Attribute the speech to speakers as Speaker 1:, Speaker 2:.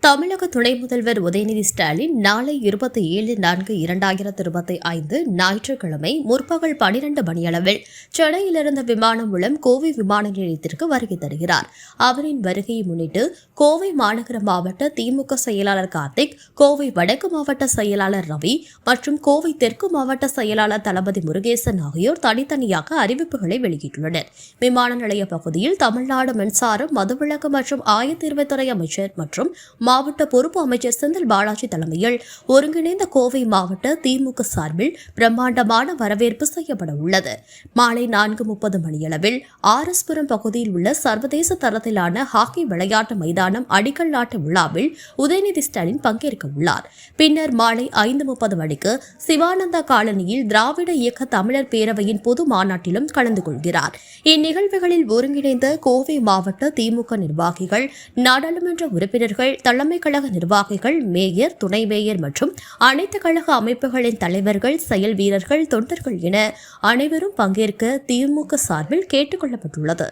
Speaker 1: தமிழக துணை முதல்வர் உதயநிதி ஸ்டாலின் நாளை 27/4/2025 ஞாயிற்றுக்கிழமை முற்பகல் 12 மணியளவில் சென்னையிலிருந்து விமானம் மூலம் கோவை விமான நிலையத்திற்கு வருகை தருகிறார். அவரின் வருகையை முன்னிட்டு கோவை மாநகர மாவட்ட திமுக செயலாளர் கார்த்திக், கோவை வடக்கு மாவட்ட செயலாளர் ரவி மற்றும் கோவை தெற்கு மாவட்ட செயலாளர் தளபதி முருகேசன் ஆகியோர் தனித்தனியாக அறிவிப்புகளை வெளியிட்டுள்ளனர். விமான நிலைய பகுதியில் தமிழ்நாடு மின்சாரம், மதுவிலக்கு மற்றும் ஆயத்தீர்வைத்துறை அமைச்சர் மற்றும் மாவட்ட பொறுப்பு அமைச்சர் செந்தில் பாலாஜி தலைமையில் ஒருங்கிணைந்த கோவை மாவட்ட திமுக சார்பில் பிரம்மாண்டமான வரவேற்பு செய்யப்பட உள்ளது. மாலை 4:30 மணியளவில் ஆர்எஸ்புரம் பகுதியில் உள்ள சர்வதேச தரத்திலான ஹாக்கி விளையாட்டு மைதானம் அடிக்கல் நாட்டு விழாவில் உதயநிதி ஸ்டாலின் பங்கேற்க உள்ளார். பின்னர் மாலை 5:30 மணிக்கு சிவானந்தா காலனியில் திராவிட இயக்க தமிழர் பேரவையின் பொது மாநாட்டிலும் கலந்து கொள்கிறார். இந்நிகழ்வுகளில் ஒருங்கிணைந்த கோவை மாவட்ட திமுக நிர்வாகிகள், நாடாளுமன்ற உறுப்பினர்கள், தலைமை கழக நிர்வாகிகள், மேயர், துணை மேயர் மற்றும் அனைத்து கழக அமைப்புகளின் தலைவர்கள், செயல் வீரர்கள், தொண்டர்கள் என அனைவரும் பங்கேற்க திமுக சார்பில் கேட்டுக் கொள்ளப்பட்டுள்ளது.